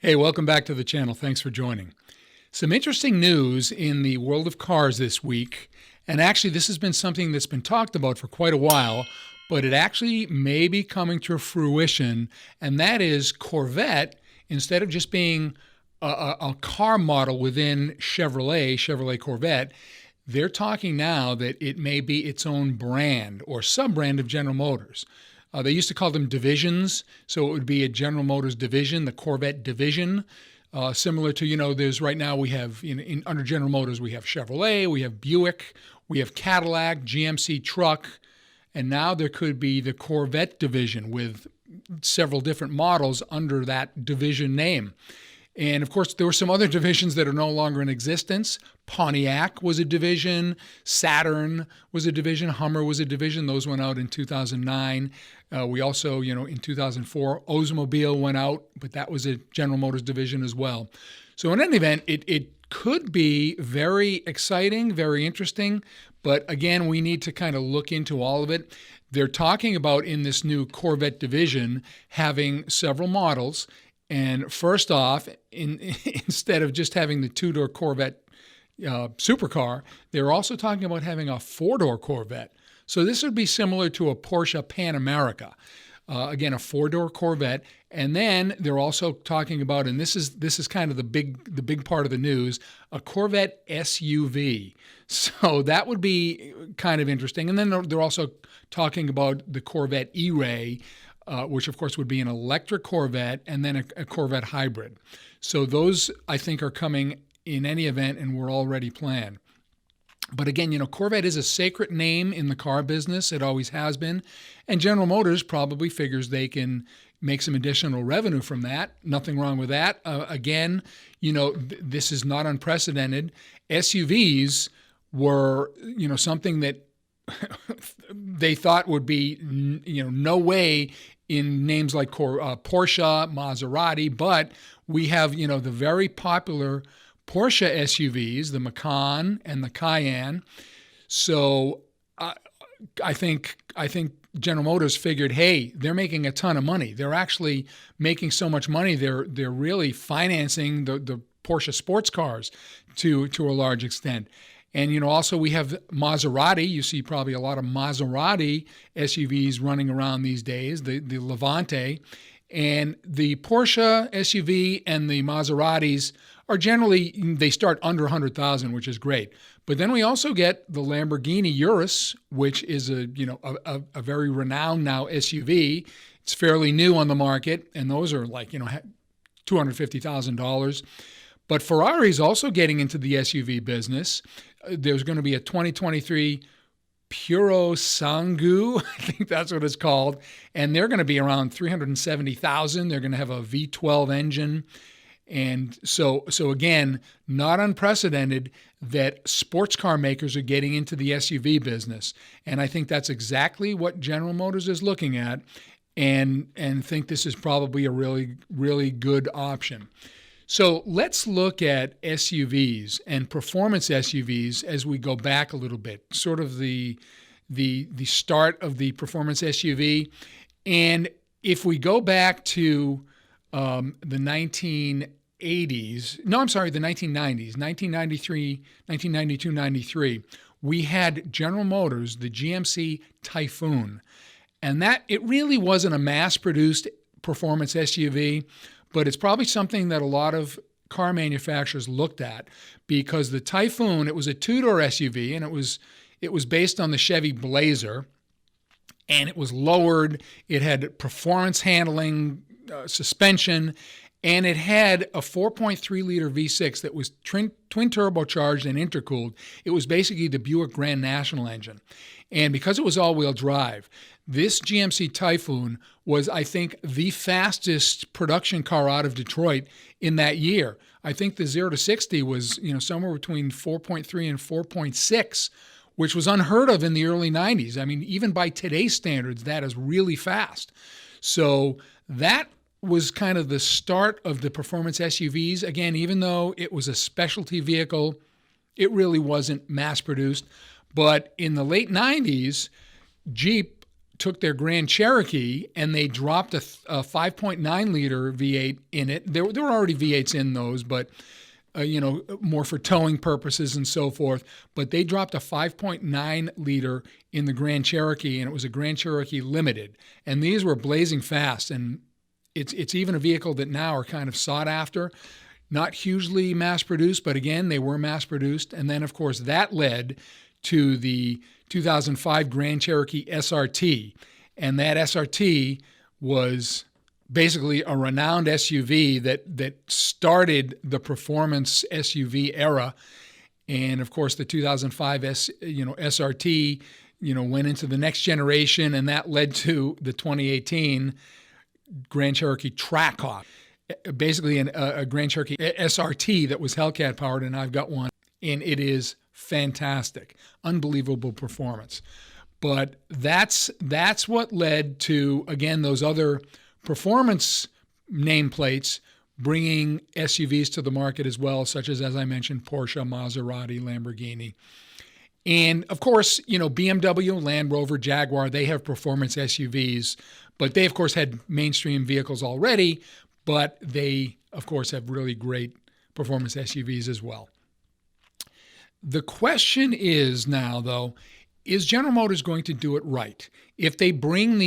Hey, welcome back to the channel. Thanks for joining. Some interesting news in the world of cars this week. And actually, this has been something that's been talked about for quite a while, but it actually may be coming to fruition. And that is Corvette, instead of just being a car model within Chevrolet Corvette, they're talking now that it may be its own brand or sub-brand of General Motors. They used to call them divisions, so it would be a General Motors division, the Corvette Division. Similar to, there's right now we have, under General Motors, we have Chevrolet, we have Buick, we have Cadillac, GMC Truck, and now there could be the Corvette Division with several different models under that division name. And of course, there were some other divisions that are no longer in existence. Pontiac was a division, Saturn was a division, Hummer was a division. Those went out in 2009. We also, in 2004, Oldsmobile went out, but that was a General Motors division as well. So in any event, it could be very exciting, very interesting. But again, we need to kind of look into all of it. They're talking about in this new Corvette division having several models. And first off, instead of just having the two-door Corvette supercar, they're also talking about having a four-door Corvette. So this would be similar to a Porsche Pan America. Again, a four-door Corvette. And then they're also talking about, and this is kind of the big part of the news, a Corvette SUV. So that would be kind of interesting. And then they're also talking about the Corvette E-Ray, which of course would be an electric Corvette and then a Corvette hybrid. So those, I think, are coming in any event and were already planned. But again, Corvette is a sacred name in the car business. It always has been. And General Motors probably figures they can make some additional revenue from that. Nothing wrong with that. Again, this is not unprecedented. SUVs were, something that they thought would be, no way in names like Porsche, Maserati, but we have, the very popular Porsche SUVs, the Macan and the Cayenne. So I think General Motors figured, hey, they're making a ton of money. They're actually making so much money. They're really financing the Porsche sports cars to a large extent. And, also we have Maserati. You see probably a lot of Maserati SUVs running around these days, the Levante. And the Porsche SUV and the Maseratis are generally, they start under 100,000, which is great. But then we also get the Lamborghini Urus, which is a very renowned now SUV. It's fairly new on the market, and those are like, $250,000. But Ferrari's also getting into the SUV business. There's going to be a 2023 Puro Sangue, I think that's what it's called, and they're going to be around 370,000. They're going to have a V12 engine. And so again, not unprecedented that sports car makers are getting into the SUV business. And I think that's exactly what General Motors is looking at and think this is probably a really, really good option. So let's look at SUVs and performance SUVs as we go back a little bit, sort of the start of the performance SUV. And if we go back to the 1990s, 1993, 1992, 93, we had General Motors, the GMC Typhoon. And that, it really wasn't a mass-produced performance SUV, but it's probably something that a lot of car manufacturers looked at because the Typhoon, it was a two-door SUV, and it was based on the Chevy Blazer, and it was lowered. It had performance handling, suspension, and it had a 4.3-liter V6 that was twin turbocharged and intercooled. It was basically the Buick Grand National engine. And because it was all-wheel drive, this GMC Typhoon was, I think, the fastest production car out of Detroit in that year. I think the 0 to 60 was, somewhere between 4.3 and 4.6, which was unheard of in the early 90s. I mean, even by today's standards, that is really fast. So that was kind of the start of the performance SUVs. Again, even though it was a specialty vehicle, it really wasn't mass-produced. But in the late 90s, Jeep took their Grand Cherokee and they dropped a 5.9 liter V8 in it. There were already V8s in those, but more for towing purposes and so forth. But they dropped a 5.9 liter in the Grand Cherokee, and it was a Grand Cherokee Limited. And these were blazing fast, and it's even a vehicle that now are kind of sought after. Not hugely mass-produced, but again, they were mass-produced. And then, of course, that led to the 2005 Grand Cherokee SRT. And that SRT was basically a renowned SUV that started the performance SUV era. And, of course, the 2005 SRT, went into the next generation, and that led to the 2018 Grand Cherokee Trackhawk. Basically a Grand Cherokee SRT that was Hellcat powered, and I've got one, and it is fantastic, unbelievable performance. But that's what led to, again, those other performance nameplates bringing SUVs to the market as well, such as I mentioned, Porsche, Maserati, Lamborghini. And of course, BMW, Land Rover, Jaguar, they have performance SUVs, but they of course had mainstream vehicles already, but they, of course, have really great performance SUVs as well. The question is now, though, is General Motors going to do it right? If they bring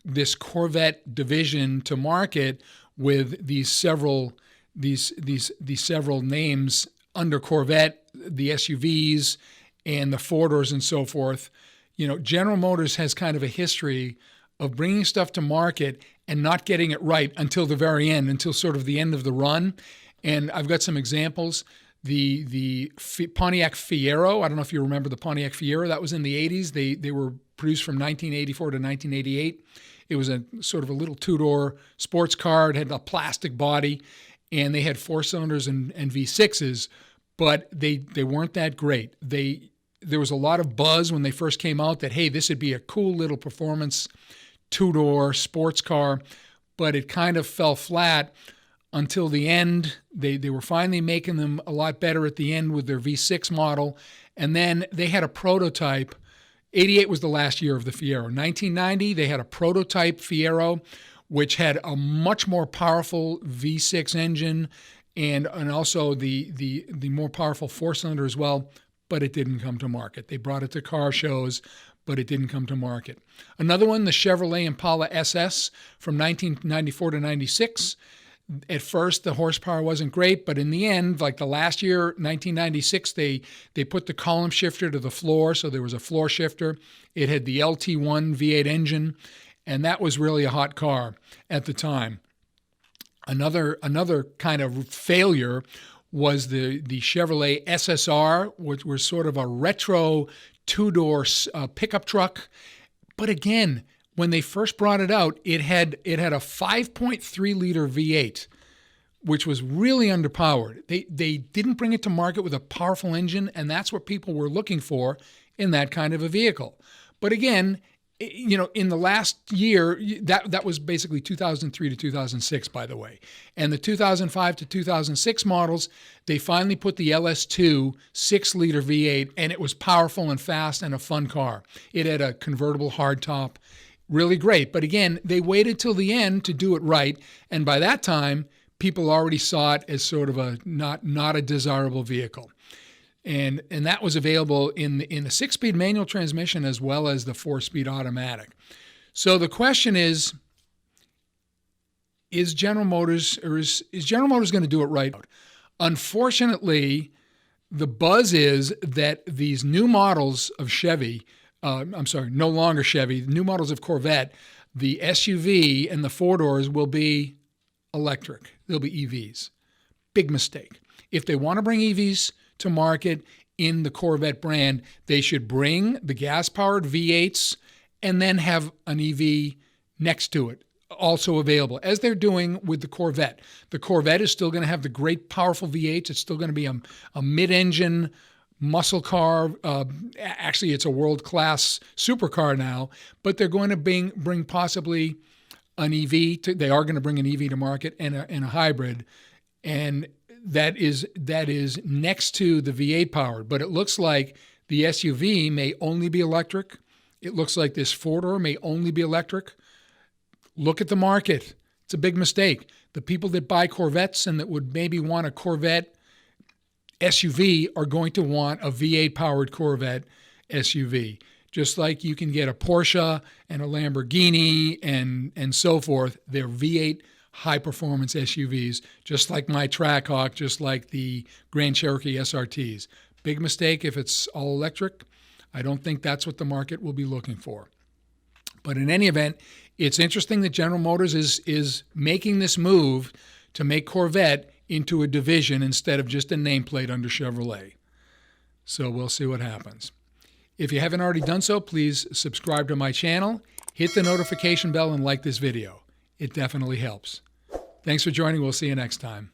this Corvette Division to market with these several names under Corvette, the SUVs and the four-doors and so forth, General Motors has kind of a history of bringing stuff to market and not getting it right until the very end, until sort of the end of the run. And I've got some examples. The Pontiac Fiero, I don't know if you remember the Pontiac Fiero, that was in the 80s. They were produced from 1984 to 1988. It was a sort of a little two-door sports car. It had a plastic body, and they had four cylinders and V6s, but they weren't that great. There was a lot of buzz when they first came out that, hey, this would be a cool little performance two-door sports car, but it kind of fell flat until the end. They were finally making them a lot better at the end with their V6 model, and then they had a prototype. 88 was the last year of the Fiero. 1990, they had a prototype Fiero, which had a much more powerful V6 engine and also the more powerful four-cylinder as well, but it didn't come to market. They brought it to car shows, but it didn't come to market. Another one, the Chevrolet Impala SS from 1994 to 96. At first, the horsepower wasn't great, but in the end, like the last year, 1996, they put the column shifter to the floor, so there was a floor shifter. It had the LT1 V8 engine, and that was really a hot car at the time. Another kind of failure was the Chevrolet SSR, which was sort of a retro two-door pickup truck. But again, when they first brought it out, it had a 5.3 liter V8, which was really underpowered. They didn't bring it to market with a powerful engine, and that's what people were looking for in that kind of a vehicle. But again, in the last year, that was basically 2003 to 2006, by the way. And the 2005 to 2006 models, they finally put the LS2 6-liter V8, and it was powerful and fast and a fun car. It had a convertible hardtop, really great. But again, they waited till the end to do it right, and by that time, people already saw it as sort of a not a desirable vehicle. And that was available in the 6-speed manual transmission as well as the 4-speed automatic. So the question is General Motors General Motors going to do it right? Unfortunately, the buzz is that these new models of Chevy, no longer Chevy, new models of Corvette, the SUV and the four-doors will be electric. They'll be EVs. Big mistake. If they want to bring EVs to market in the Corvette brand, they should bring the gas-powered V8s and then have an EV next to it, also available, as they're doing with the Corvette. The Corvette is still going to have the great, powerful V8s. It's still going to be a mid-engine muscle car. Actually, it's a world-class supercar now, but they're going to bring possibly an EV. They are going to bring an EV to market and a hybrid, and that is next to the V8 powered, but it looks like the SUV may only be electric it looks like this four-door may only be electric. Look at the market. It's a big mistake. The people that buy Corvettes and that would maybe want a Corvette SUV are going to want a V8 powered Corvette SUV. Just like you can get a Porsche and a Lamborghini and so forth, they're V8 high performance SUVs, just like my Trackhawk, just like the Grand Cherokee SRTs. Big mistake if it's all electric. I don't think that's what the market will be looking for. But in any event, it's interesting that General Motors is making this move to make Corvette into a division instead of just a nameplate under Chevrolet. So we'll see what happens. If you haven't already done so, please subscribe to my channel, hit the notification bell, and like this video. It definitely helps. Thanks for joining. We'll see you next time.